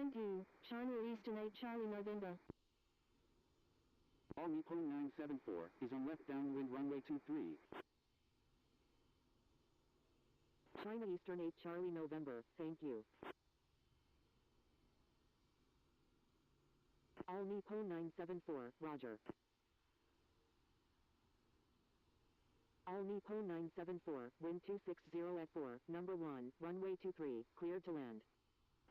Thank you, Charlie Eastern 8 Charlie November. All Nippon 974 is on left downwind runway 23. China Eastern 8 Charlie November, thank you. All Nippon 974, roger. All Nippon 974, wind 260 at 4, number 1, runway 23, cleared to land.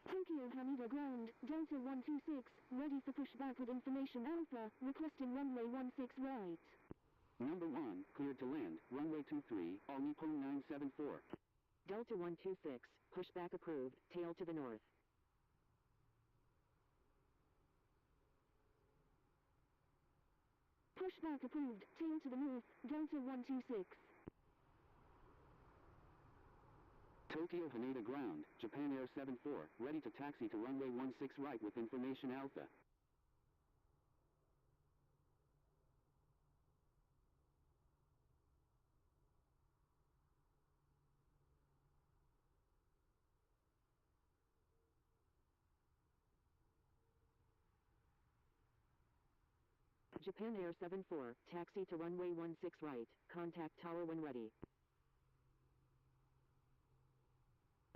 Tokyo Haneda ground, Delta 126, ready for pushback with information Alpha, requesting runway 16 right. Number 1, cleared to land, runway 23, all Nippon 974. Delta 126, pushback approved, tail to the north. Pushback approved, tail to the north, Delta 126. Tokyo Haneda ground, Japan Air 74, ready to taxi to runway 16 right with information Alpha. Japan Air 74, taxi to runway 16 right, contact tower when ready.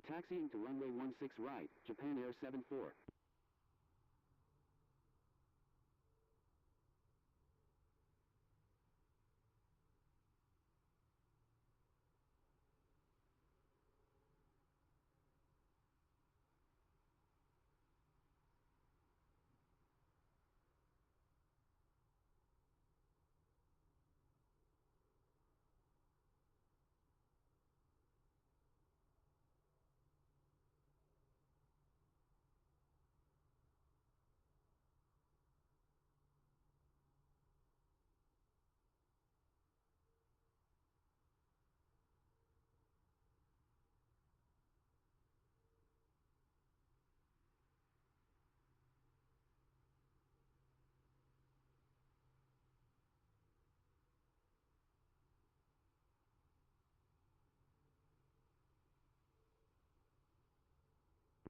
Taxiing to runway 16 right, Japan Air 74.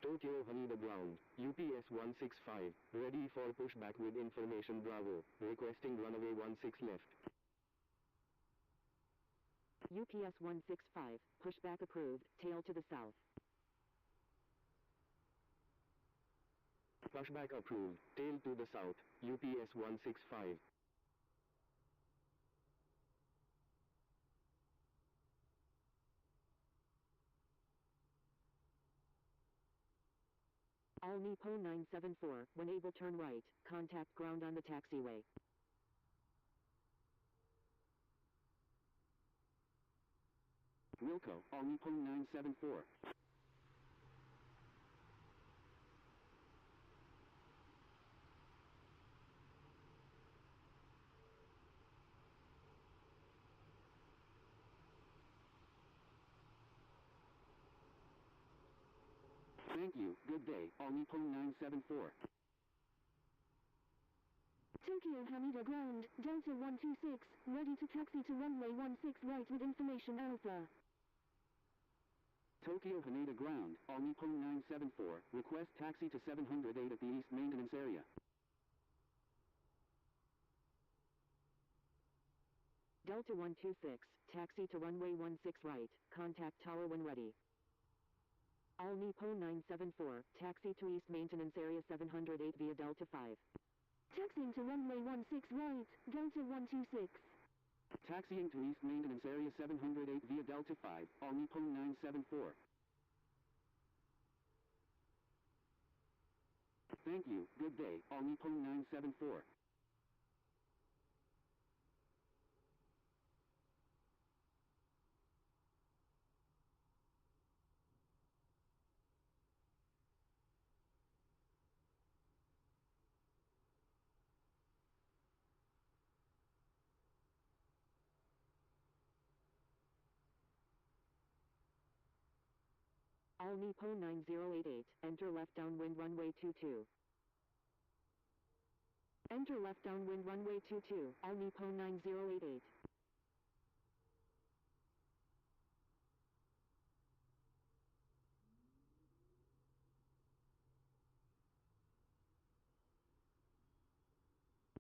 Tokyo Haneda ground, UPS 165, ready for pushback with information Bravo, requesting runway 16 left. UPS 165, pushback approved, tail to the south. Pushback approved, tail to the south, UPS 165. All Nippon 974, when able turn right, contact ground on the taxiway. Wilco, all Nippon 974. Thank you, good day, all Nippon 974. Tokyo Haneda ground, Delta 126, ready to taxi to runway 16 right with information Alpha. Tokyo Haneda ground, all Nippon 974, request taxi to 708 at the East Maintenance Area. Delta 126, taxi to runway 16 right, contact tower when ready. All Nippon 974, taxi to East Maintenance Area 708 via Delta 5. Taxiing to runway 16 right, Delta 126. Taxiing to East Maintenance Area 708 via Delta 5, all Nippon 974. Thank you, good day, all Nippon 974. All Nippon 9088, enter left downwind runway 22. Enter left downwind runway 22, all Nippon 9088.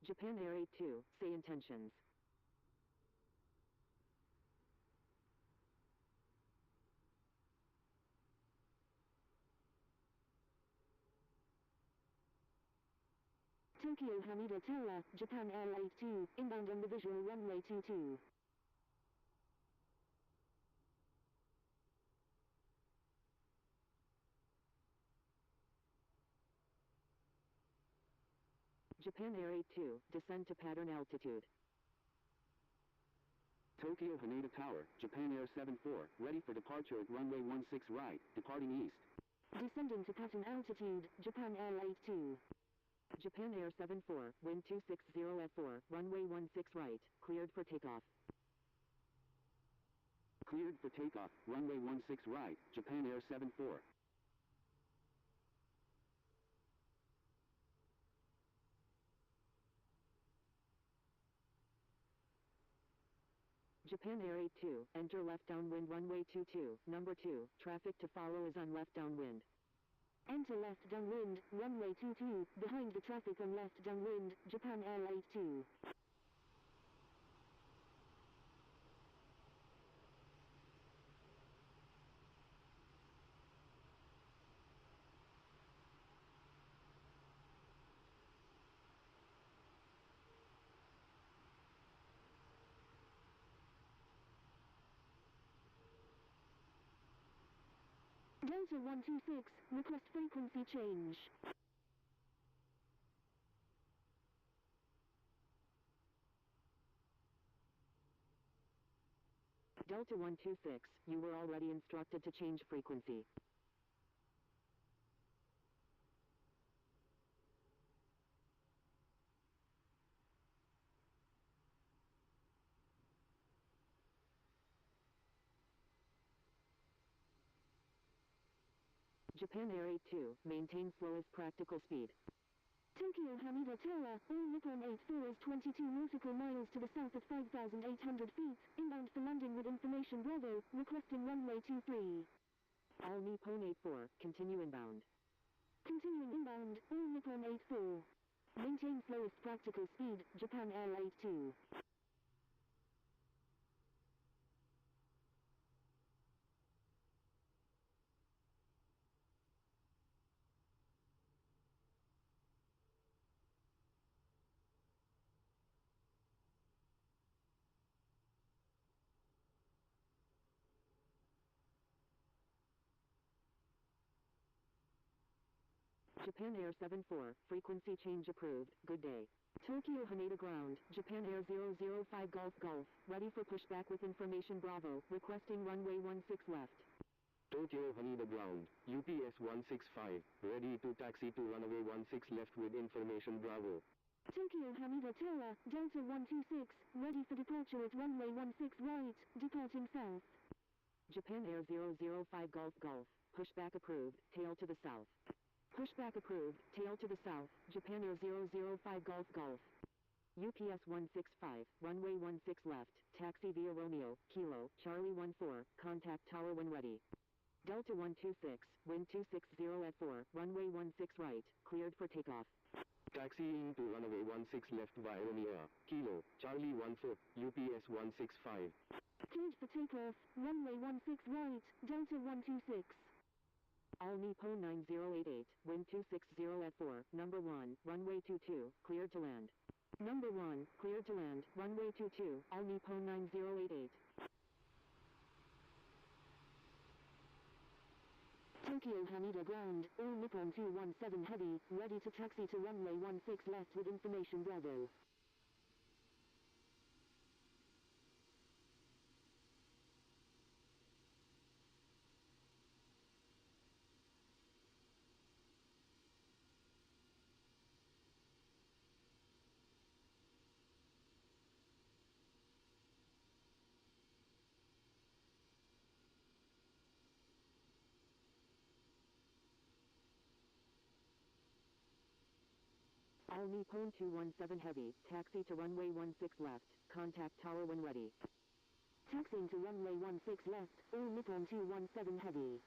Japan Air 82, say intentions. Tokyo Haneda Tower, Japan Air 82, inbound on the visual runway 22. Japan Air 82, descend to pattern altitude. Tokyo Haneda Tower, Japan Air 74, ready for departure at runway 16 right, departing east. Descending to pattern altitude, Japan Air 82. Japan Air 74, wind 260 at 4, runway 16 right, cleared for takeoff. Cleared for takeoff, runway 16 right, Japan Air 74. Japan Air 82, enter left downwind runway 22, number 2, traffic to follow is on left downwind. Enter left downwind, runway 22, behind the traffic on left downwind, Japan Air 82. Delta 126, request frequency change. Delta 126, you were already instructed to change frequency. Japan Air 82, maintain slowest practical speed. Tokyo Haneda Tower, all Nippon 84 is 22 nautical miles to the south at 5,800 feet, inbound for landing with information Bravo, requesting runway 23. All Nippon 84, continue inbound. Continuing inbound, all Nippon 84. Maintain slowest practical speed, Japan Air 82. Japan Air 74, frequency change approved, good day. Tokyo Haneda ground, Japan Air 005 Golf Golf, ready for pushback with information Bravo, requesting runway 16 left. Tokyo Haneda ground, UPS 165, ready to taxi to runway 16 left with information Bravo. Tokyo Haneda Tower, Delta 126, ready for departure at runway 16 right, departing south. Japan Air 005 Golf Golf, pushback approved, tail to the south. Pushback approved, tail to the south, Japan Air 005 Golf Golf. UPS 165, runway 16 left, taxi via Romeo, Kilo, Charlie 14, contact tower when ready. Delta 126, wind 260 at 4, runway 16 right, cleared for takeoff. Taxiing to runway 16 left via Romeo, Kilo, Charlie 14, UPS 165. Cleared for takeoff, runway 16 right, Delta 126. All Nippon 9088, wind 260 at 4, number 1, runway 22, cleared to land. Number 1, cleared to land, runway 22, all Nippon 9088. Tokyo Haneda ground, all Nippon 217 heavy, ready to taxi to runway 16 left with information Bravo. All Nippon 217 heavy, taxi to runway 16 left, contact tower when ready. Taxiing to runway 16 left, all Nippon 217 heavy.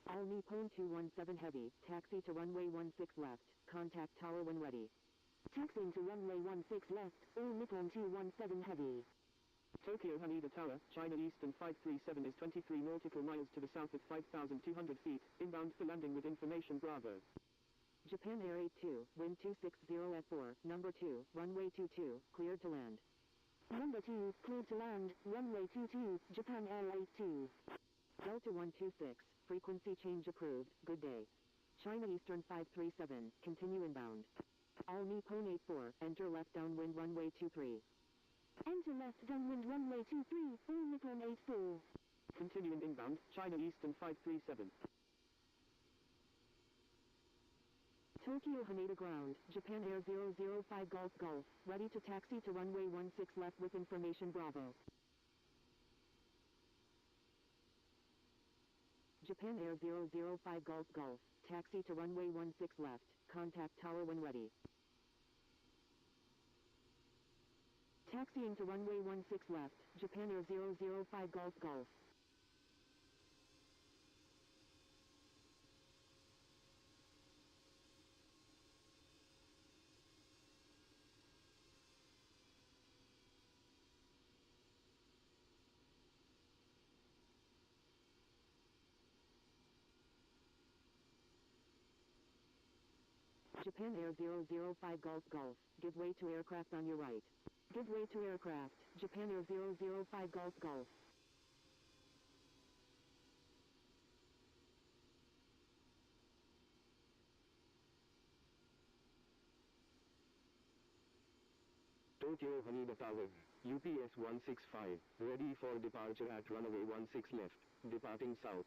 All All Nippon 217 Heavy, taxi to runway 16 left, contact tower when ready. Taxiing to runway 16 left, all Nippon 217 Heavy. Tokyo Haneda Tower, China Eastern 537 is 23 nautical miles to the south at 5,200 feet, inbound for landing with information Bravo. Japan Air 82, wind 260 at 4, number 2, runway 22, cleared to land. Number 2, cleared to land, runway 22, Japan Air 82. Delta 126, frequency change approved, good day. China Eastern 537, continue inbound. All Nippon 84, enter left downwind runway 23. Enter left downwind runway 23, all Nippon 84. Continuing inbound, China Eastern 537. Tokyo Haneda ground, Japan Air 005 Golf Golf, ready to taxi to runway 16 left with information Bravo. Japan Air 005 Golf Golf, taxi to runway 16 left, contact tower when ready. Taxiing to runway 16 left, Japan Air 005 Golf Golf. Japan Air 005 Golf Golf, give way to aircraft on your right. Give way to aircraft, Japan Air 005 Golf Golf. Tokyo Haneda Tower, UPS 165, ready for departure at runway 16 left, departing south.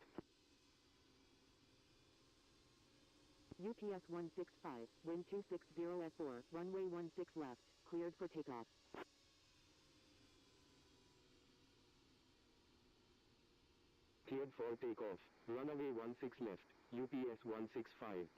UPS 165, wind 260 at 4, runway 16 left, cleared for takeoff. Cleared for takeoff, runway 16 left, UPS 165.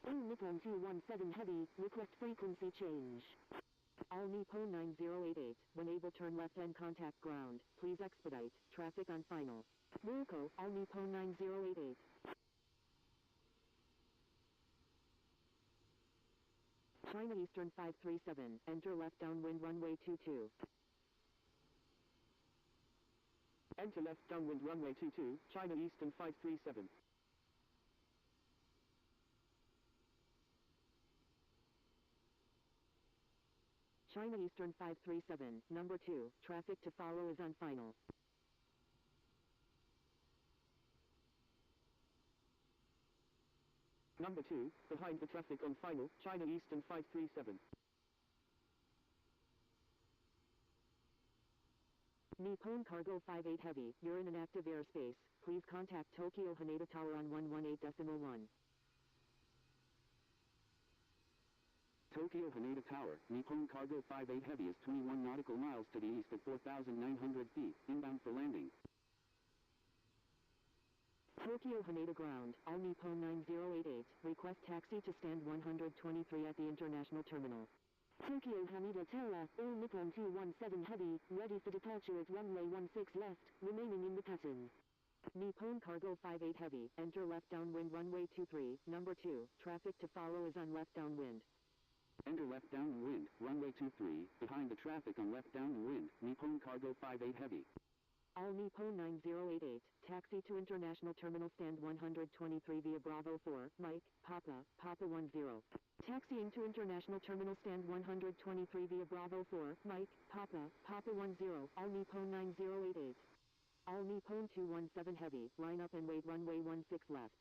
All Nippon 217 Heavy, request frequency change. All Nippon 9088, when able turn left and contact ground, please expedite, traffic on final. Wilco, All Nippon 9088. China Eastern 537, enter left downwind runway 22. Enter left downwind runway 22, China Eastern 537. China Eastern 537, number 2, traffic to follow is on final. Number 2, behind the traffic on final, China Eastern 537. Nippon Cargo 58 Heavy, you're in an active airspace, please contact Tokyo Haneda Tower on 118.1. Tokyo Haneda Tower, Nippon Cargo 58 Heavy is 21 nautical miles to the east at 4,900 feet, inbound for landing. Tokyo Haneda ground, All Nippon 9088, request taxi to stand 123 at the international terminal. Tokyo Haneda Tower, all Nippon 217 Heavy, ready for departure at runway 16 left, remaining in the pattern. Nippon Cargo 58 Heavy, enter left downwind runway 23, number 2, traffic to follow is on left downwind. Enter left downwind, runway 23, behind the traffic on left downwind, Nippon Cargo 58 Heavy. All Nippon 9088, taxi to international terminal stand 123 via Bravo 4, Mike, Papa, Papa 10. Taxiing to international terminal stand 123 via Bravo 4, Mike, Papa, Papa 10, all Nippon 9088. All Nippon 217 Heavy, line up and wait runway 16 left.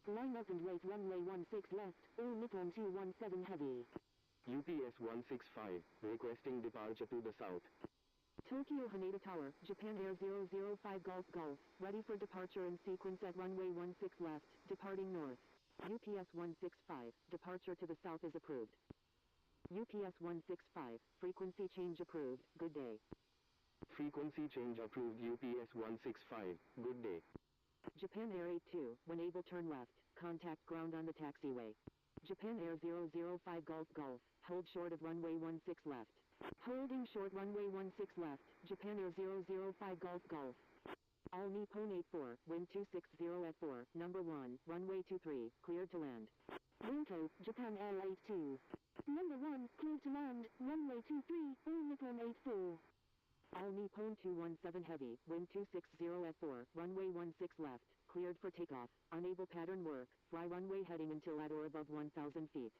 Line up and wait runway 16 left, all Nippon 217 Heavy. UPS 165, requesting departure to the south. Tokyo Haneda Tower, Japan Air 005 Golf Golf, ready for departure in sequence at runway 16 left, departing north. UPS 165, departure to the south is approved. UPS 165, frequency change approved, good day. Frequency change approved UPS 165, good day. Japan Air 82, when able turn left, contact ground on the taxiway. Japan Air 005 Golf Golf, hold short of runway 16 left. Holding short runway 16 left, Japan Air 005 Golf Golf. All Nippon 84, wind 260 at 4, number 1, runway 23, cleared to land. Wilco, Japan Air 82. Number 1, cleared to land, runway 23, all Nippon 84. All Nippon 217 heavy, wind 260 at 4, runway 16 left, cleared for takeoff, unable pattern work, fly runway heading until at or above 1,000 feet.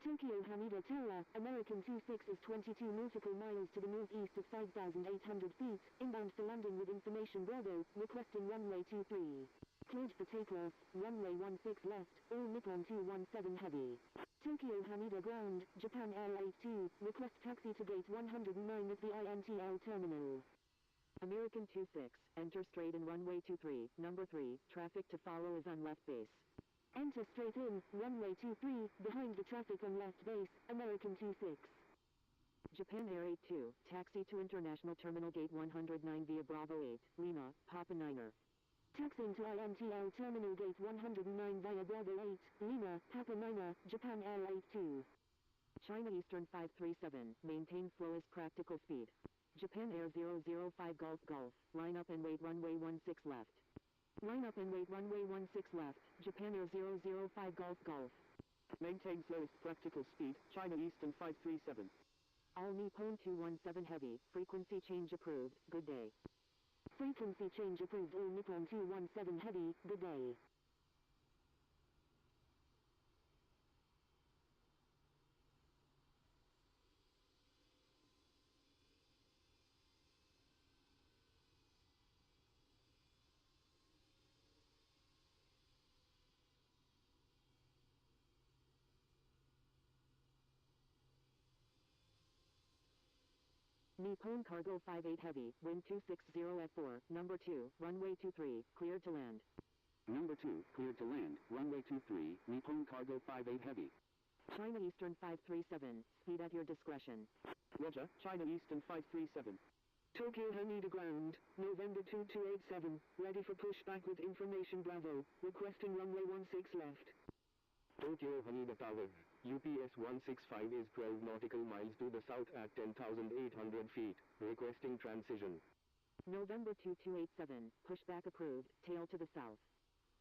Tokyo Haneda Tower, American 26 is 22 nautical miles to the northeast of 5,800 feet, inbound for landing with information Bravo, requesting runway 23. Cleared for takeoff, runway 16 left, all Nippon 217 heavy. Tokyo Haneda Ground, Japan Air 82, request taxi to gate 109 at the INTL terminal. American 26, enter straight in runway 23, number 3, traffic to follow is on left base. Enter straight in, runway 23, behind the traffic on left base, American 26. Japan Air 82, taxi to International Terminal Gate 109 via Bravo 8, Lima, Papa Niner. Taxiing to INTL Terminal Gate 109 via Bravo 8, Lima, Papa Niner, Japan Air 82. China Eastern 537, maintain flow as practical speed. Japan Air 005 Golf Golf, line up and wait runway 16 left. Line up and wait runway 16 left, Japan Air 005 Golf Golf. Maintain slowest practical speed, China Eastern 537. All Nippon 217 heavy, frequency change approved, good day. Frequency change approved, all Nippon 217 heavy, good day. Nippon Cargo 58 heavy, wind 260 at 4, number 2, runway 23, cleared to land. Number 2, cleared to land, runway 23, Nippon Cargo 58 heavy. China Eastern 537, speed at your discretion. Roger, China Eastern 537. Tokyo Haneda Ground, November 2287, ready for pushback with information Bravo, requesting runway 16 left. Tokyo Haneda Tower, UPS 165 is 12 nautical miles to the south at 10,800 feet, requesting transition. November 2287, pushback approved, tail to the south.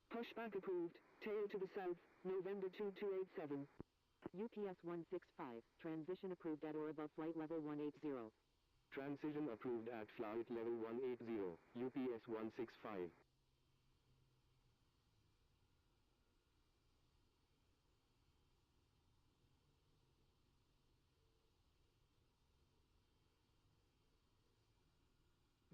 Pushback approved, tail to the south, November 2287. UPS 165, transition approved at or above flight level 180. Transition approved at flight level 180, UPS 165.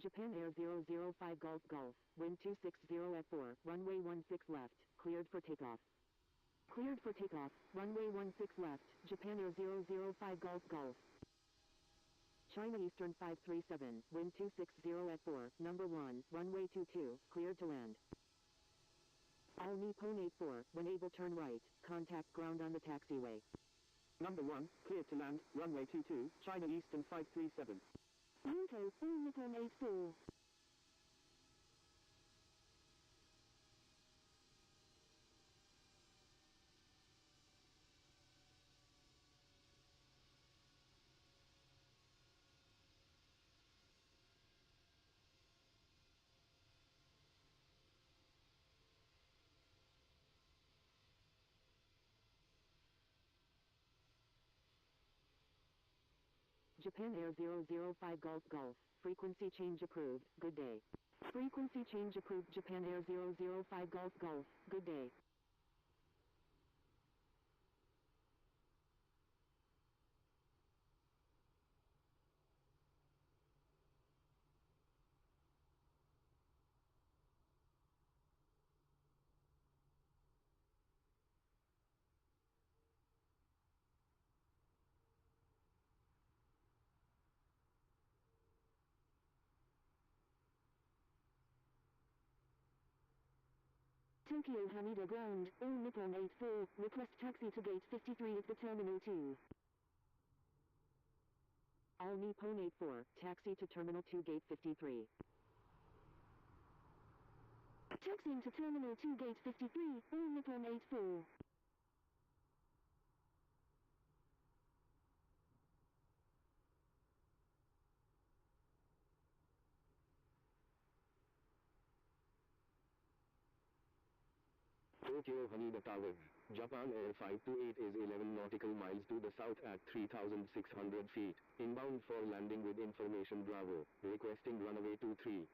Japan Air 005 Golf Golf, wind 260 at 4, runway 16 left, cleared for takeoff. Cleared for takeoff, runway 16 left, Japan Air 005 Golf Golf. China Eastern 537, wind 260 at 4, number 1, runway 22, cleared to land. All Nippon 84, when able turn right, contact ground on the taxiway. Number 1, cleared to land, runway 22, China Eastern 537. Wilco, all Nippon 84. Japan Air 005 Golf Golf, frequency change approved, good day. Frequency change approved, Japan Air 005 Golf Golf, good day. Tokyo Haneda ground, all Nippon 84, request taxi to gate 53 at the terminal 2. All Nippon 84, taxi to terminal 2 gate 53. Taxiing to terminal 2 gate 53, all Nippon 84. Tokyo Haneda Tower, Japan Air 528 is 11 nautical miles to the south at 3,600 feet, inbound for landing with information Bravo, requesting runway 23.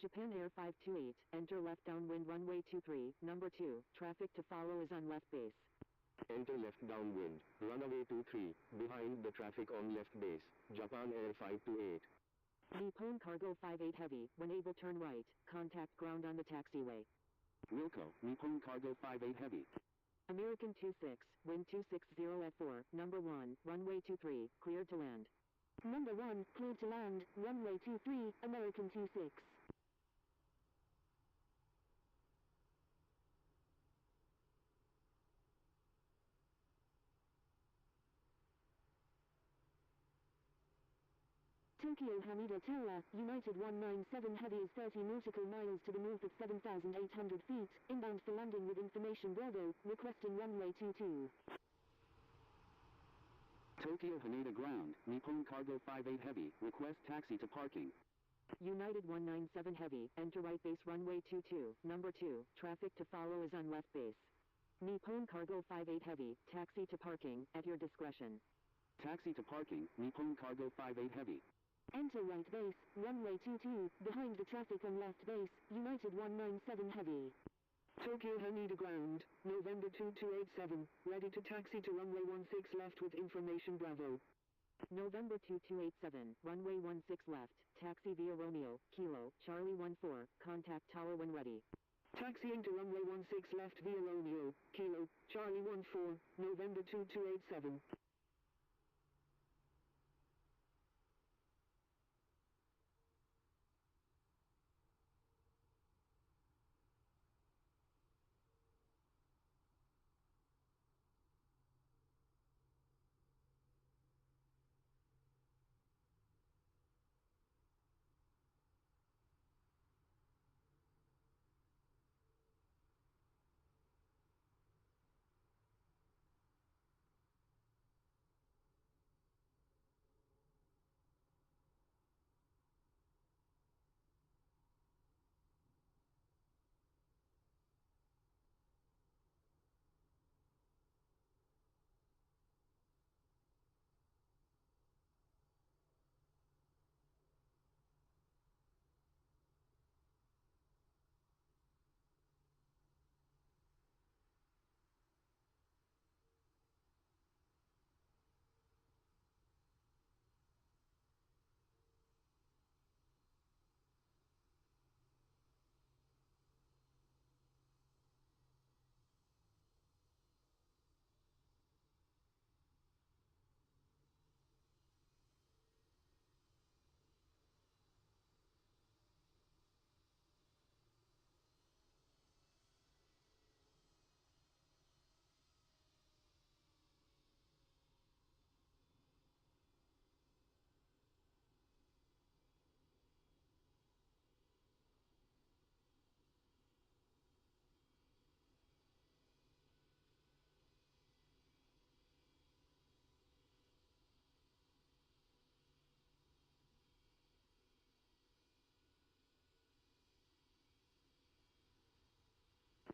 Japan Air 528, enter left downwind runway 23, number 2, traffic to follow is on left base. Enter left downwind, runway 23, behind the traffic on left base, Japan Air 528. Nippon Cargo 58 Heavy, when able turn right, contact ground on the taxiway. Wilco, Nippon Cargo 58 Heavy. American 26, wind 260 at 4, number 1, runway 23, cleared to land. Number 1, cleared to land, runway 23, American 26. Tokyo Haneda Tower, United 197 Heavy is 30 nautical miles to the north of 7,800 feet, inbound for landing with information Bravo, requesting runway 22. Tokyo Haneda ground, Nippon Cargo 58 Heavy, request taxi to parking. United 197 Heavy, enter right base runway 22, number 2, traffic to follow is on left base. Nippon Cargo 58 Heavy, taxi to parking, at your discretion. Taxi to parking, Nippon Cargo 58 Heavy. Enter right base, runway 22, behind the traffic on left base, United 197 Heavy. Tokyo Haneda ground, November 2287, ready to taxi to runway 16 left with information Bravo. November 2287, runway 16 left, taxi via Romeo, Kilo, Charlie 14, contact tower when ready. Taxiing to runway 16 left via Romeo, Kilo, Charlie 14, November 2287.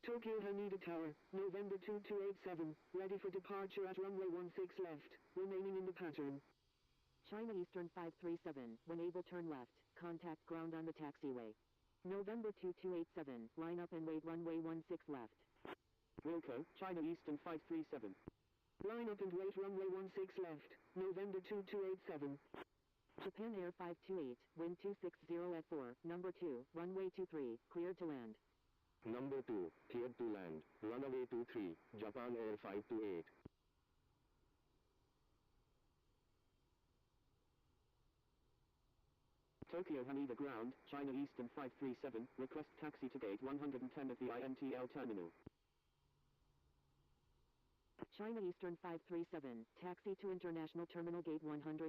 Tokyo Haneda Tower, November 2287, ready for departure at runway 16 left, remaining in the pattern. China Eastern 537, when able turn left, contact ground on the taxiway. November 2287, line up and wait runway 16 left. Wilco, China Eastern 537. Line up and wait runway 16 left, November 2287. Japan Air 528, wind 260 at 4, number 2, runway 23, cleared to land. Number 2, cleared to land, runway 23, Japan Air 528. Tokyo Haneda Ground, China Eastern 537, request taxi to gate 110 at the INTL terminal. China Eastern 537, taxi to International Terminal Gate 110.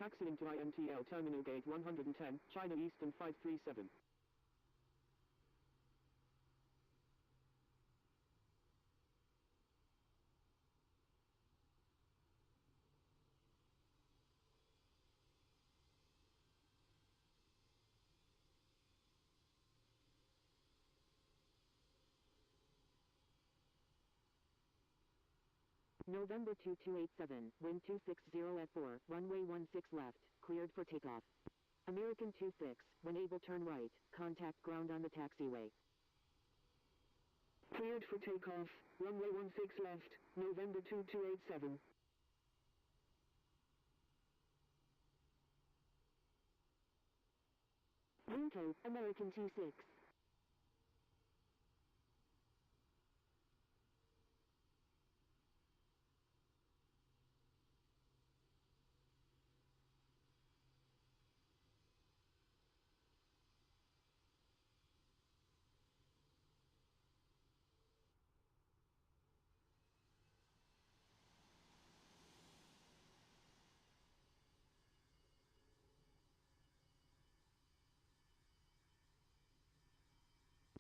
Taxiing to INTL terminal gate 110, China Eastern 537. November 2287, wind 260 at 4, runway 16 left, cleared for takeoff. American 26, when able turn right, contact ground on the taxiway. Cleared for takeoff, runway 16 left, November 2287. Wilco, American 26.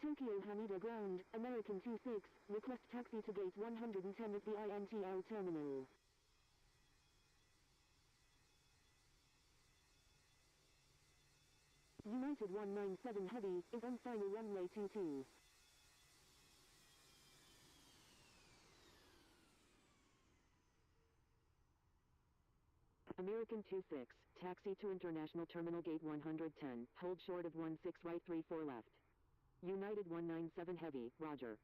Tokyo Haneda Ground, American 26, request taxi to gate 110 at the INTL terminal. United 197 Heavy, is on final runway 22. American 26, taxi to International Terminal Gate 110, hold short of 16 right 34 left. United 197 Heavy, roger.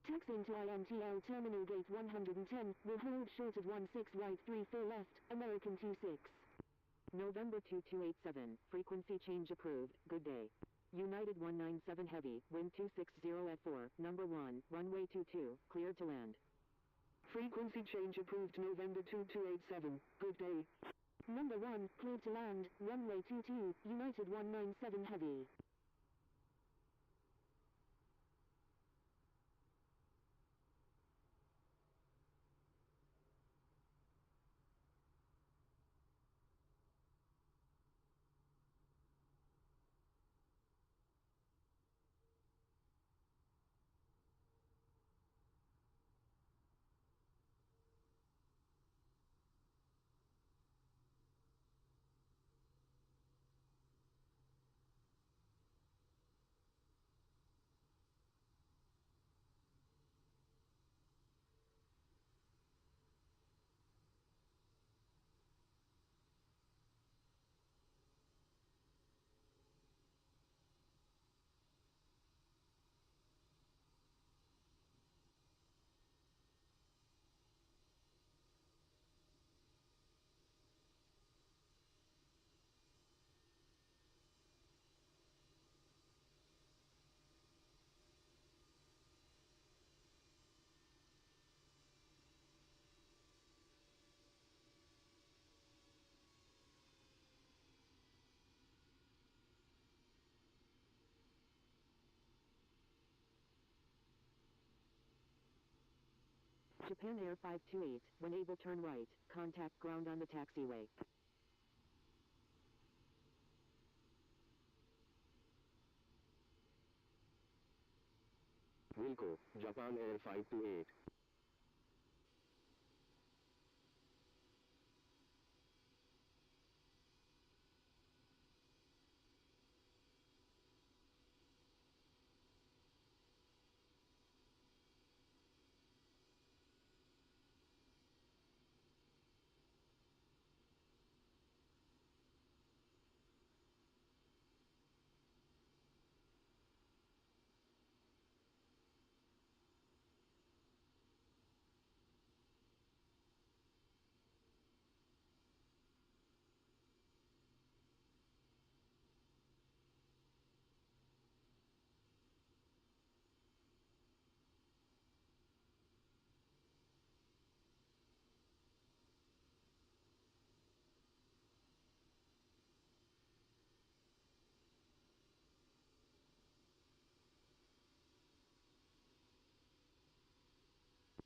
Taxiing to INTL terminal gate 110, will hold short of 16 right 34 left, American 26. November 2287, frequency change approved, good day. United 197 Heavy, wind 260 at 4, number 1, runway 22, cleared to land. Frequency change approved November 2287, good day. Number 1, cleared to land, runway 22, United 197 Heavy. Japan Air 528, when able turn right, contact ground on the taxiway. Wilco, Japan Air 528.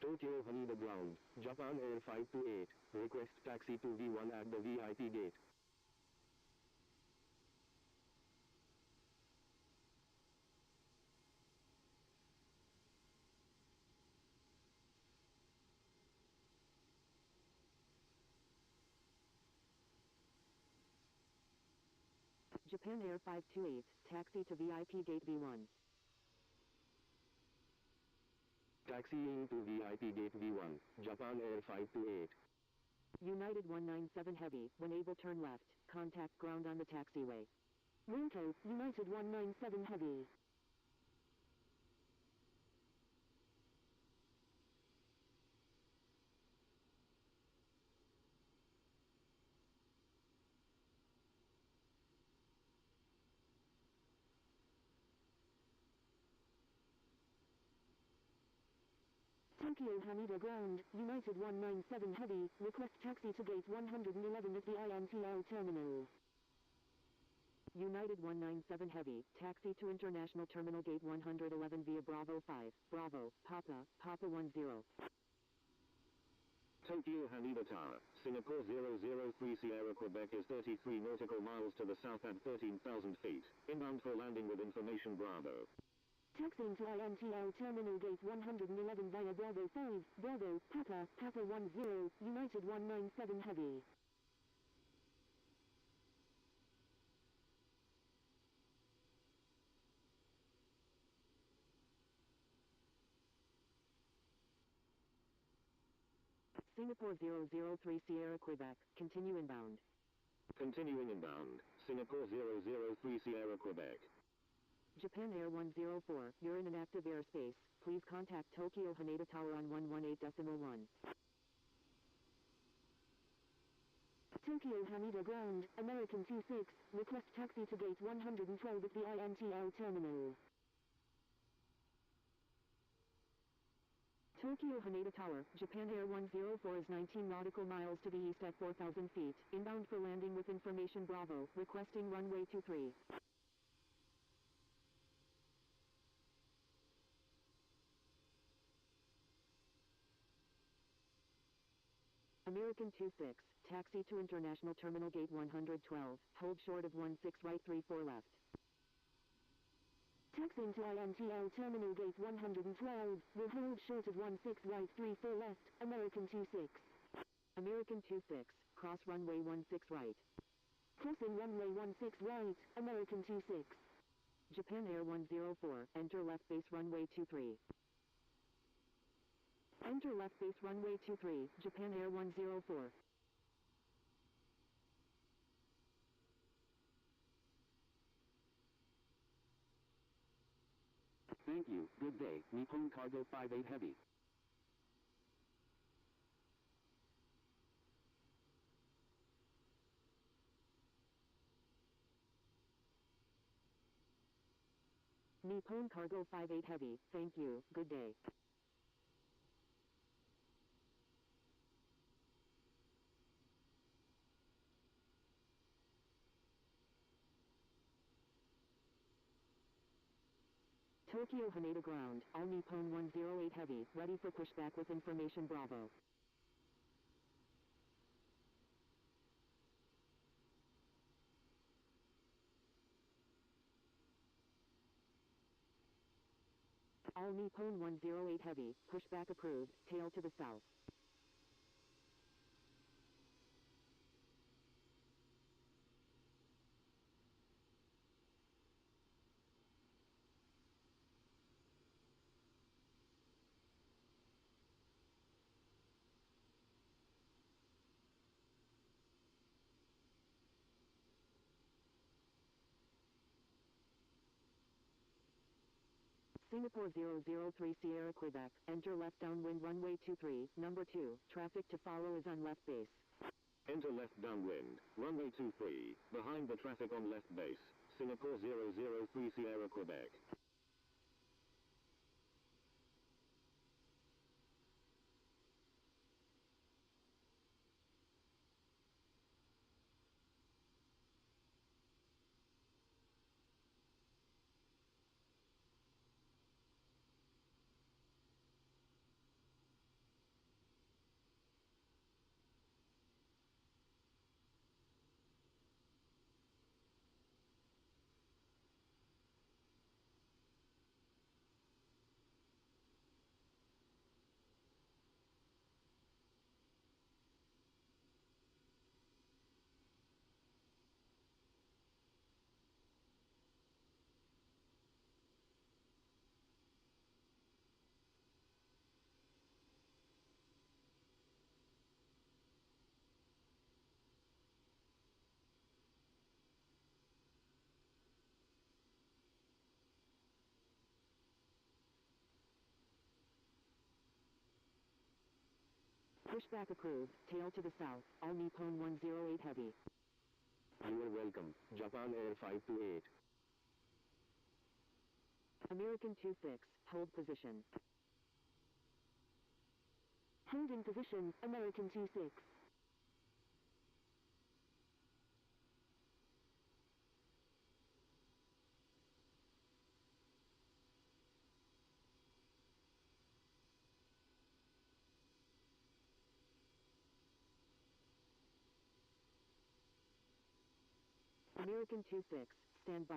Tokyo Haneda Ground, Japan Air 528, request taxi to V1 at the VIP gate. Japan Air 528, taxi to VIP gate V1. Taxiing to VIP gate V1, Japan Air 528. United 197 Heavy, when able turn left, contact ground on the taxiway. Wilco, United 197 Heavy. Tokyo Haneda Ground, United 197 Heavy, request taxi to gate 111 at the INTL terminal. United 197 Heavy, taxi to International Terminal Gate 111 via Bravo 5, Bravo, Papa, Papa 10. Tokyo Haneda Tower, Singapore 003 Sierra Quebec is 33 nautical miles to the south at 13,000 feet, inbound for landing with information Bravo. Taxiing to INTL Terminal Gate 111 via Bravo 5, Bravo, Papa, Papa 10, United 197 Heavy. Singapore 003 Sierra Quebec, continue inbound. Continuing inbound, Singapore 003 Sierra Quebec. Japan Air 104, you're in an active airspace, please contact Tokyo Haneda Tower on 118.1. Tokyo Haneda Ground, American 26, request taxi to gate 112 at the INTL terminal. Tokyo Haneda Tower, Japan Air 104 is 19 nautical miles to the east at 4,000 feet, inbound for landing with information Bravo, requesting runway 23. American 26, taxi to International Terminal Gate 112, hold short of 16 right 34 left. Taxiing to INTL Terminal Gate 112, will hold short of 16 right 34 left, American 26. American 26, cross runway 16 right. Crossing runway 16 right, American 26. Japan Air 104, enter left base runway 23. Enter left base runway 23, Japan Air 104. Thank you, good day, Nippon Cargo 58 Heavy. Nippon Cargo 58 Heavy, thank you, good day. Tokyo Haneda Ground, all Nippon 108 Heavy, ready for pushback with information Bravo. All Nippon 108 Heavy, pushback approved, tail to the south. Singapore 003 Sierra Quebec, enter left downwind runway 23, number 2, traffic to follow is on left base. Enter left downwind, runway 23, behind the traffic on left base, Singapore 003 Sierra Quebec. Pushback approved, tail to the south, all Nippon 108 heavy. You are welcome, Japan Air 528. American 26, hold position. Hold in position, American 26. American 26, stand by.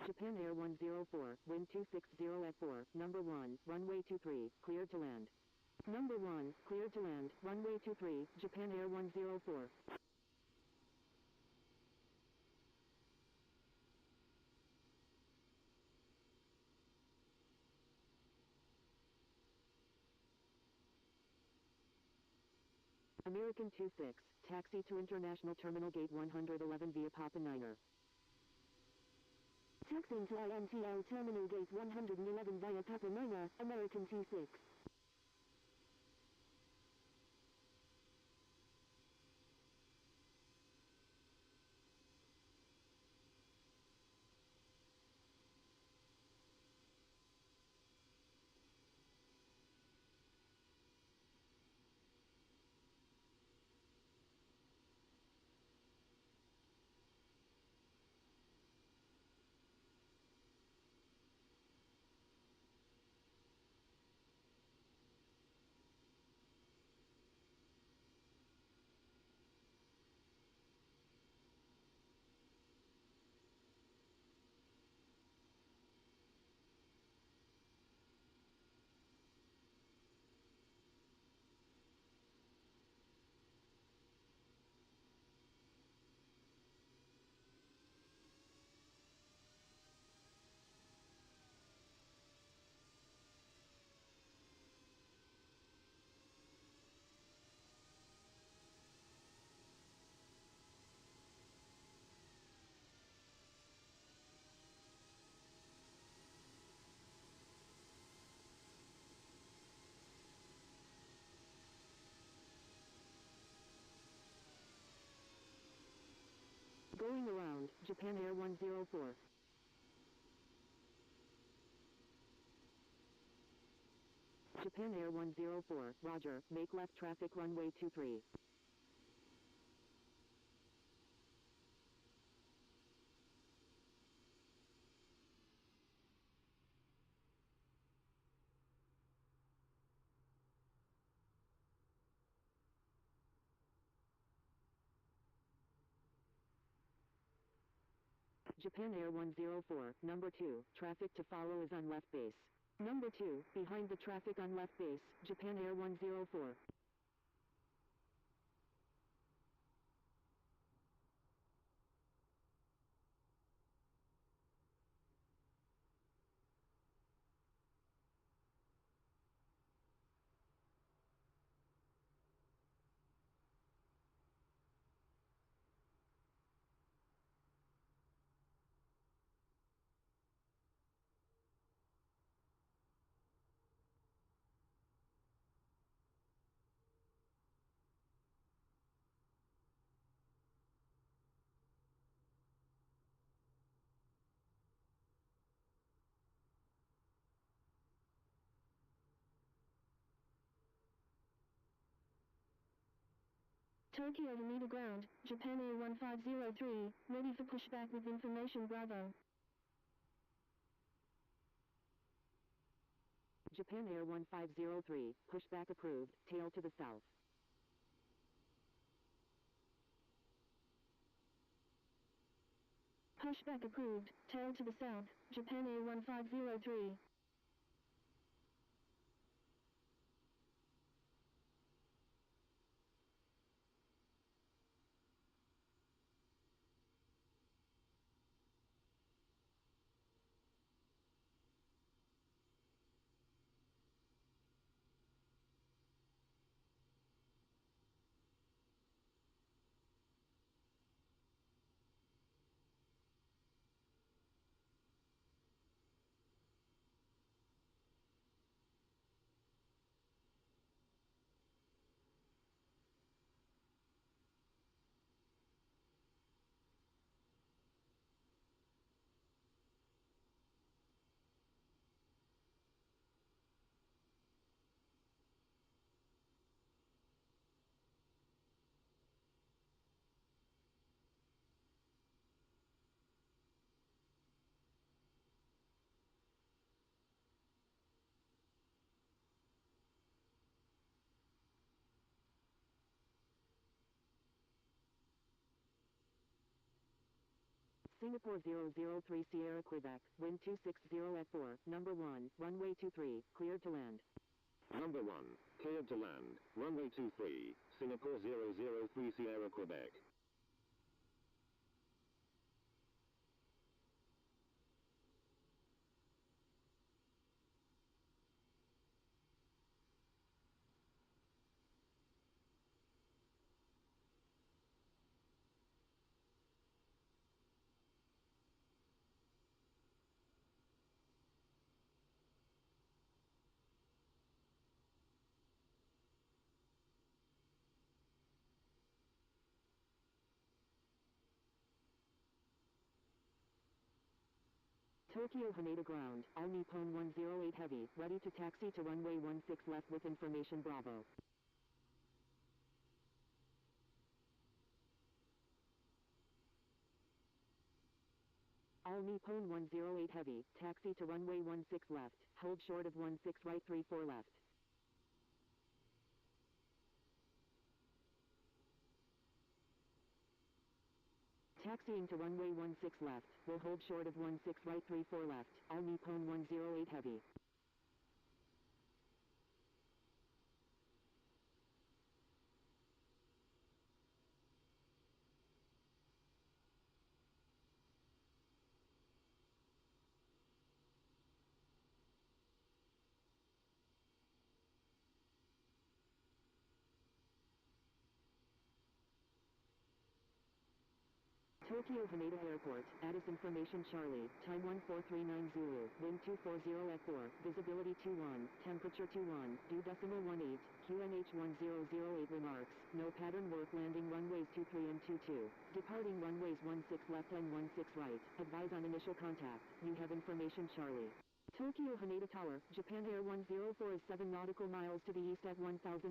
Japan Air 104, wind 260 at 4, number 1, runway 23, cleared to land. Number 1, cleared to land, runway 23, Japan Air 104. American 26, taxi to International Terminal Gate 111 via Papa Niner. Taxiing to INTL Terminal Gate 111 via Papa Niner, American 26. Going around, Japan Air 104. Japan Air 104, roger, make left traffic runway 23. Japan Air 104, number 2, traffic to follow is on left base. Number 2, behind the traffic on left base, Japan Air 104. Tokyo Haneda ground, Japan Air 1503, ready for pushback with information Bravo. Japan Air 1503, pushback approved, tail to the south. Pushback approved. Tail to the south. Japan Air 1503. Singapore 003 Sierra Quebec, wind 260 at 4, number 1, runway 23, cleared to land. Number 1, cleared to land, runway 23, Singapore 003 Sierra Quebec. Tokyo Haneda ground, all Nippon 108 heavy, ready to taxi to runway 16 left with information Bravo. All Nippon 108 heavy, taxi to runway 16 left, hold short of 16 right 34 left. Taxiing to runway 16 left, will hold short of 16 right 34 left, all Nippon 108 heavy. Tokyo Haneda Airport, ATIS information Charlie, time 14390, wind 240 at 4, visibility 21, temperature 21, dew decimal 18, QNH 1008 remarks, no pattern work landing runways 23 and 22, departing runways 16 left and 16 right, advise on initial contact, you have information Charlie. Tokyo Haneda Tower, Japan Air 104 is 7 nautical miles to the east at 1,300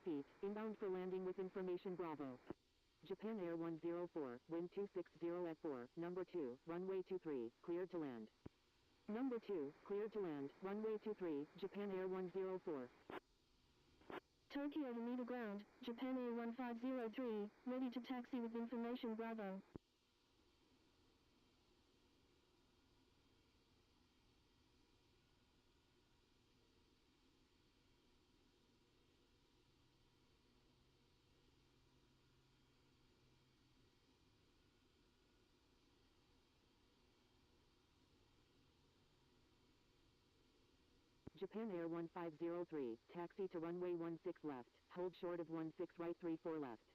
feet, inbound for landing with information Bravo. Japan Air 104, wind 260 at 4, number 2, runway 23, cleared to land. Number 2, cleared to land, runway 23, Japan Air 104. Tokyo Haneda ground, Japan Air 1503, ready to taxi with information Bravo. Japan Air 1503, taxi to runway 16 left, hold short of 16 right 34 left.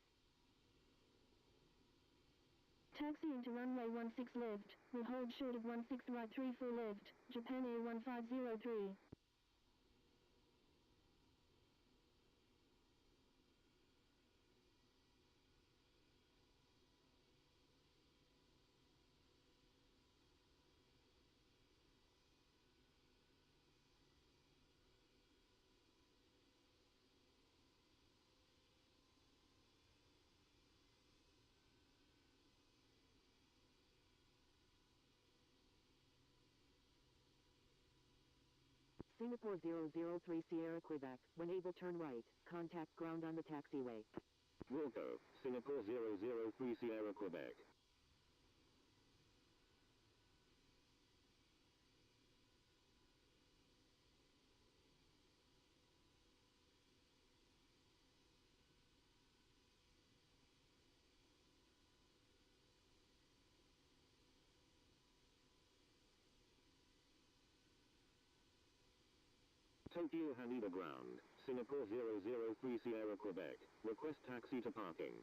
Taxiing to runway 16 left, will hold short of 16 right 34 left, Japan Air 1503. Singapore 003 Sierra Quebec, when able turn right, contact ground on the taxiway. Wilco, Singapore 003 Sierra Quebec. Tokyo Haneda Ground, Singapore 003 Sierra Quebec, request taxi to parking.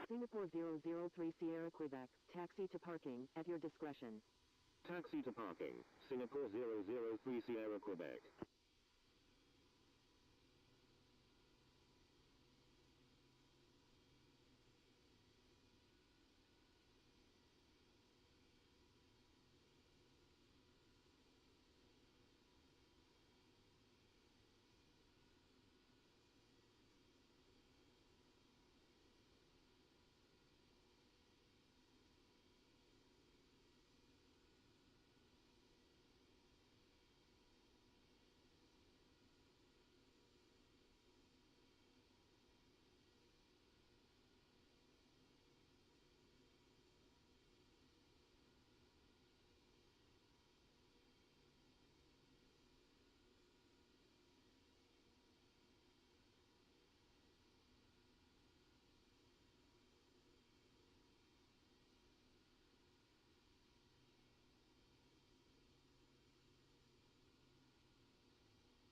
Singapore 003 Sierra Quebec, taxi to parking, at your discretion. Taxi to parking, Singapore 003 Sierra Quebec.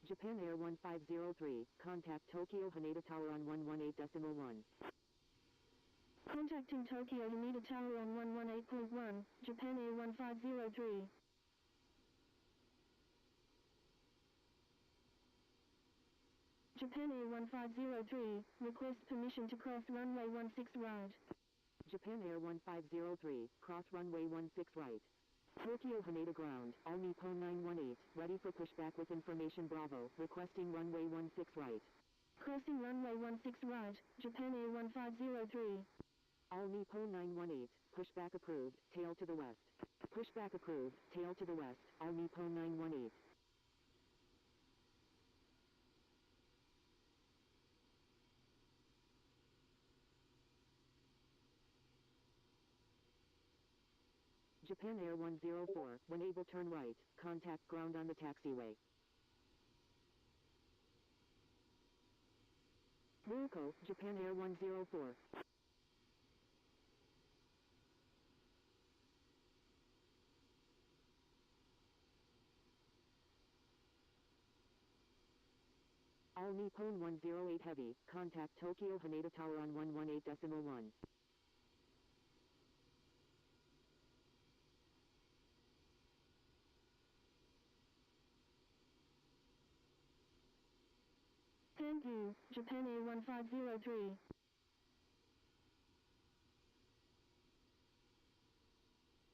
Japan Air 1503, contact Tokyo Haneda Tower on 118.1. Contacting Tokyo Haneda Tower on 118.1, Japan Air 1503. Japan Air 1503, request permission to cross runway 16 right. Japan Air 1503, cross runway 16 right. Tokyo Haneda Ground, All Nippon 918, ready for pushback with information Bravo, requesting runway 16 right. Crossing runway 16 right, Japan Air 1503. All Nippon 918, pushback approved, tail to the west. Pushback approved, tail to the west, All Nippon 918. Japan Air 104, when able turn right, contact ground on the taxiway. Wilco, Japan Air 104. All Nippon 108 Heavy, contact Tokyo Haneda Tower on 118.1. Thank you, Japan Air 1503.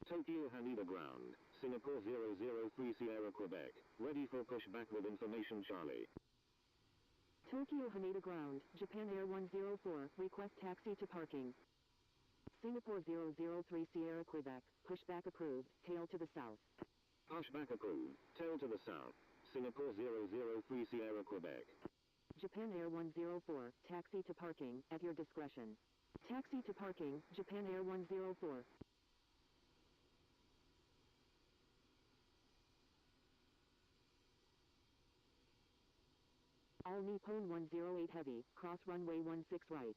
Tokyo Haneda Ground, Singapore 003 Sierra Quebec, ready for pushback with information Charlie. Tokyo Haneda Ground, Japan Air 104, request taxi to parking. Singapore 003 Sierra Quebec, pushback approved, tail to the south. Pushback approved, tail to the south, Singapore 003 Sierra Quebec. Japan Air 104, taxi to parking, at your discretion. Taxi to parking, Japan Air 104. All Nippon 108 Heavy, cross runway 16 right.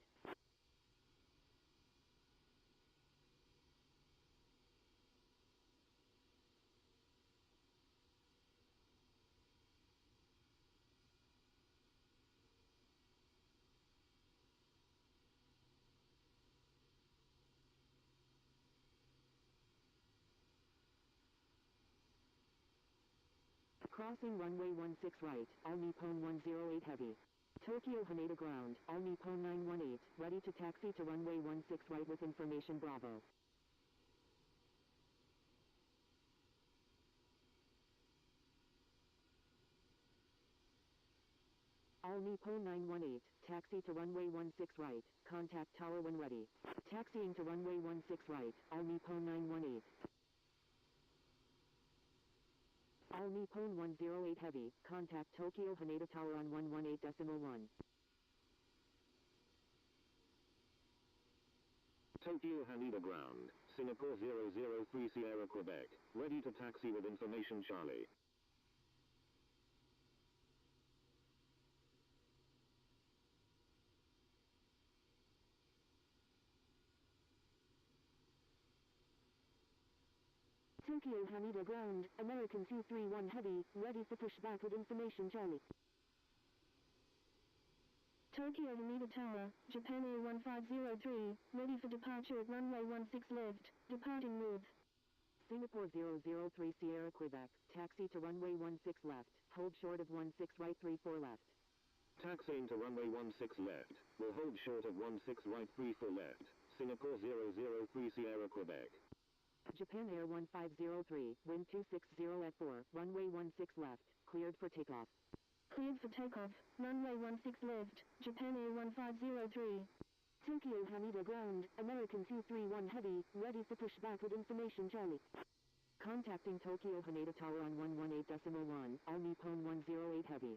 Crossing runway 16 right, All Nippon 108 Heavy. Tokyo Haneda Ground, All Nippon 918, ready to taxi to runway 16 right with information Bravo. All Nippon 918, taxi to runway 16 right, contact tower when ready. Taxiing to runway 16 right, All Nippon 918. All Nippon 108 Heavy, contact Tokyo Haneda Tower on 118.1. Tokyo Haneda Ground, Singapore 003 Sierra Quebec, ready to taxi with information Charlie. Tokyo Haneda ground, American 231 Heavy, ready for pushback with information Charlie. Tokyo Haneda Tower, Japan Air 1503, ready for departure at runway 16 left, departing north. Singapore 003 Sierra Quebec, taxi to runway 16 left, hold short of 16 right 34 left. Taxiing to runway 16 left, will hold short of 16 right 34 left, Singapore 003 Sierra Quebec. Japan Air 1503, wind 260 at 4, runway 16 left, cleared for takeoff. Cleared for takeoff, runway 16 left, Japan Air 1503. Tokyo Haneda ground, American 231 Heavy, ready for pushback with information Charlie. Contacting Tokyo Haneda Tower on 118.1, all Nippon 108 Heavy.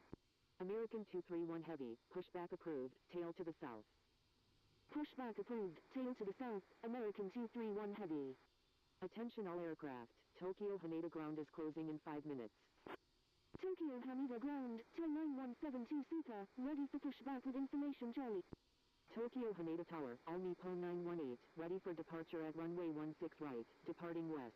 American 231 Heavy, pushback approved, tail to the south. Pushback approved, tail to the south, American 231 Heavy. Attention all aircraft, Tokyo Haneda ground is closing in 5 minutes. Tokyo Haneda ground, 10172 Super, ready for pushback with information Charlie. Tokyo Haneda Tower, all Nippon 918, ready for departure at runway 16 right, departing west.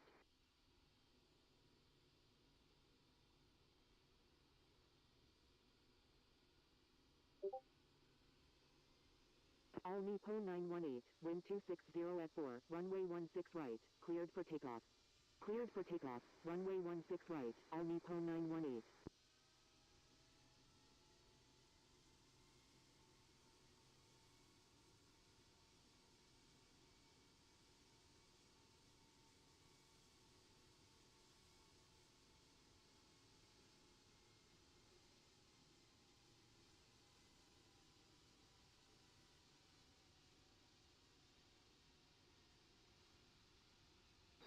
All Nippon 918, wind 260 at 4, runway 16 right, cleared for takeoff. Cleared for takeoff, runway 16 right, all Nippon 918.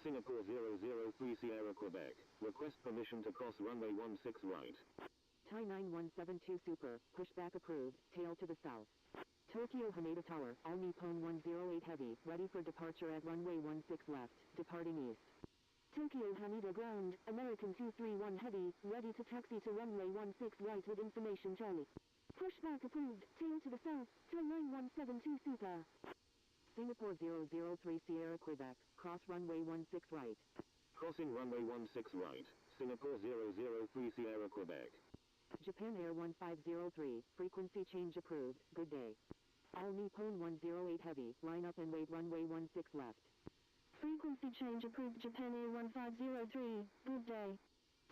Singapore 003 Sierra Quebec, request permission to cross runway 16 right. Thai 9172 Super, pushback approved, tail to the south. Tokyo Haneda Tower, all Nippon 108 Heavy, ready for departure at runway 16 left, departing east. Tokyo Haneda ground, American 231 Heavy, ready to taxi to runway 16 right with information Charlie. Pushback approved, tail to the south, Thai 9172 Super. Singapore 003 Sierra Quebec, cross runway 16 right. Crossing runway 16 right, Singapore 003 Sierra Quebec. Japan Air 1503, frequency change approved, good day. All Nippon 108 Heavy, line up and wait runway 16 left. Frequency change approved Japan Air 1503, good day.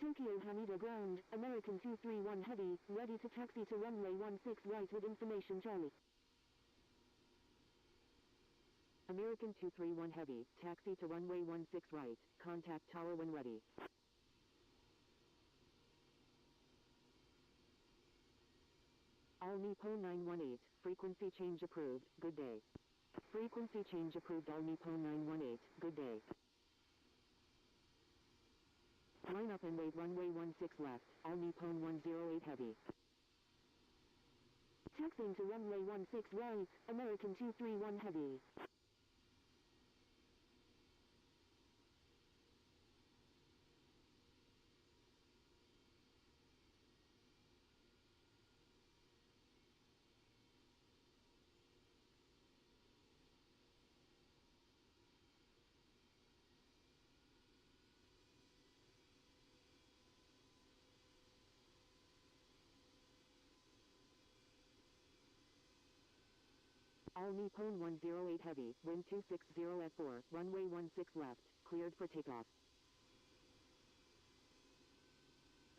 Tokyo Haneda ground, American 231 Heavy, ready to taxi to runway 16 right with information Charlie. American 231 Heavy, taxi to runway 16 right, contact tower when ready. All Nippon 918, frequency change approved, good day. Frequency change approved all Nippon 918, good day. Line up and wait runway 16 left, all Nippon 108 Heavy. Taxiing to runway 16 right, American 231 Heavy. All Nippon 108 Heavy, wind 260 at 4, runway 16 left, cleared for takeoff.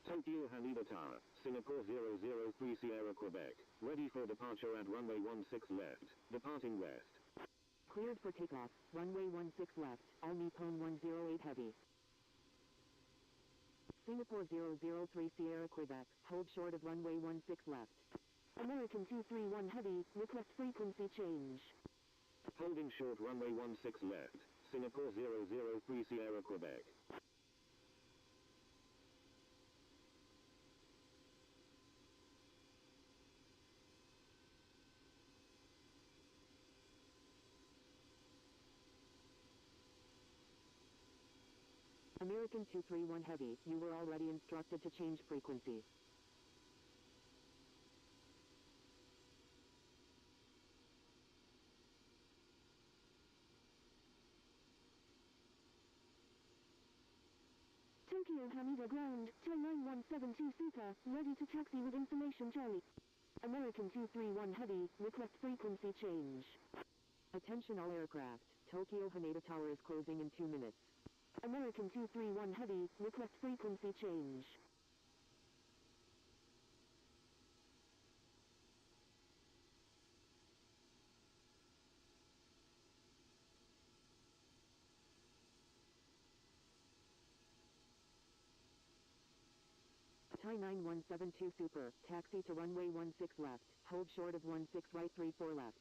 Tokyo Haneda Tower, Singapore 003 Sierra Quebec, ready for departure at runway 16 left, departing west. Cleared for takeoff, runway 16 left, all Nippon 108 Heavy. Singapore 003 Sierra Quebec, hold short of runway 16 left. American 231 Heavy, request frequency change. Holding short runway 16 left, Singapore 003 Sierra Quebec. American 231 Heavy, you were already instructed to change frequency. Tokyo Haneda ground, Thai 9172 Super, ready to taxi with information Charlie. American 231 Heavy, request frequency change. Attention all aircraft, Tokyo Haneda Tower is closing in 2 minutes. American 231 Heavy, request frequency change. Thai 9172 Super, taxi to runway 16 left, hold short of 16 right 34 left.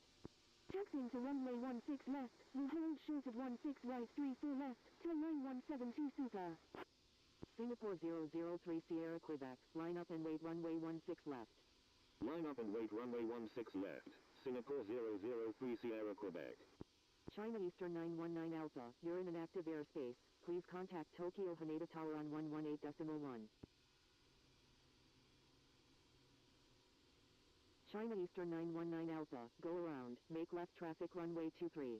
Taxiing to runway 16 left, will hold short of 16 right 34 left, Thai 9172 Super. Singapore 003 Sierra Quebec, line up and wait runway 16 left. Line up and wait runway 16 left, Singapore 003 Sierra Quebec. China Eastern 919 Alpha, you're in an active airspace, please contact Tokyo Haneda Tower on 118.1. China Eastern 919 Alpha, go around, make left traffic runway 23.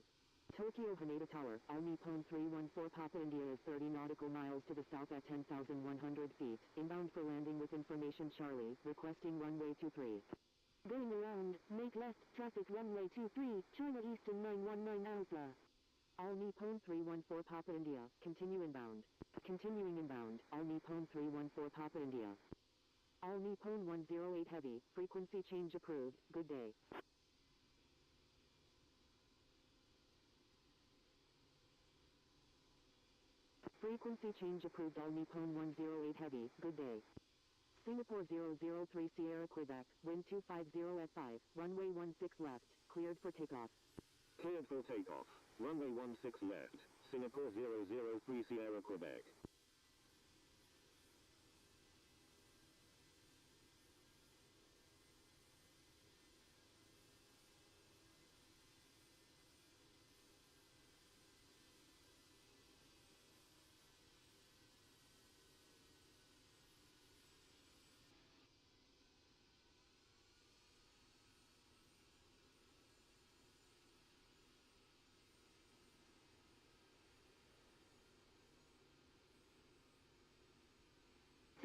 Tokyo Haneda Tower, All Nippon 314 Papa India is 30 nautical miles to the south at 10,100 feet, inbound for landing with information Charlie, requesting runway 23. Going around, make left traffic runway 23, China Eastern 919 Alpha. All Nippon 314 Papa India, continue inbound. Continuing inbound, All Nippon 314 Papa India. All Nippon 108 Heavy, frequency change approved, good day. Frequency change approved All Nippon 108 Heavy, good day. Singapore 003 Sierra Quebec, wind 250 at 5, runway 16 left, cleared for takeoff. Cleared for takeoff, runway 16 left, Singapore 003 Sierra Quebec.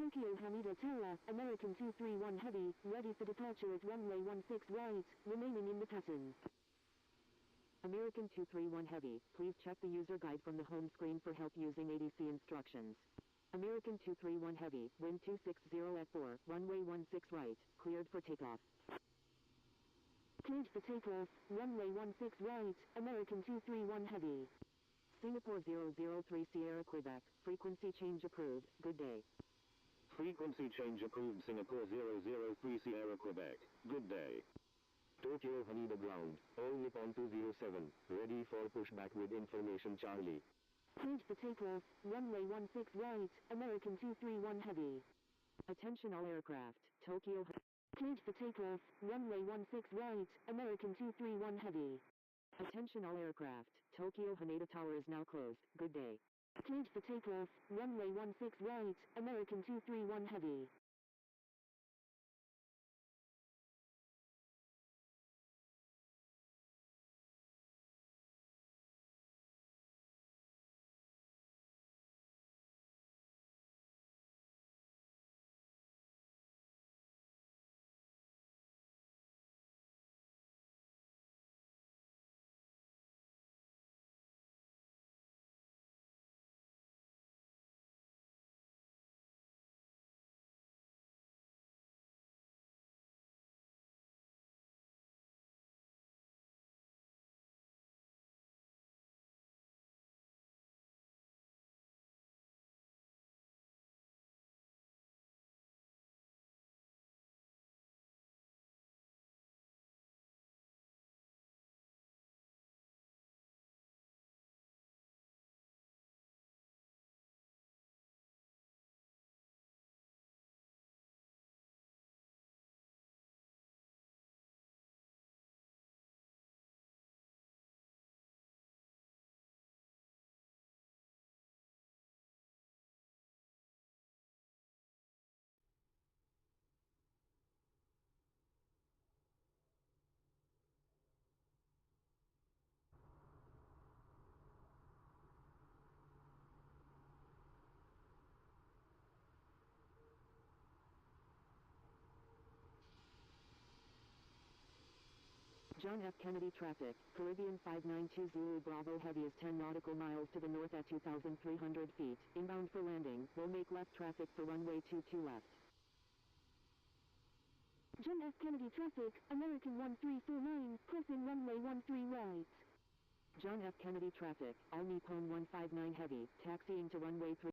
Tokyo Haneda Tower, American 231 Heavy, ready for departure at runway 16 right, remaining in the pattern. American 231 Heavy, please check the user guide from the home screen for help using ATC instructions. American 231 Heavy, wind 260 at 4, runway 16 right, cleared for takeoff. Cleared for takeoff, runway 16 right, American 231 Heavy. Singapore 003 Sierra Quebec, frequency change approved, good day. Frequency change approved Singapore 003 Sierra Quebec, good day. Tokyo Haneda ground, All Nippon 207, ready for pushback with information Charlie. Cleared for takeoff, runway 16 right, American 231 Heavy. Attention all aircraft, Tokyo Cleared for takeoff, runway 16 right, American 231 Heavy. Attention all aircraft, Tokyo Haneda Tower is now closed, good day. Cleared for takeoff, runway 16 right, American 231 Heavy. John F. Kennedy traffic, Caribbean 5920 Zulu Bravo Heavy is 10 nautical miles to the north at 2,300 feet, inbound for landing, will make left traffic for runway 22 left. John F. Kennedy traffic, American 1349, crossing runway 13 right. John F. Kennedy traffic, All Nippon 159 Heavy, taxiing to runway 3.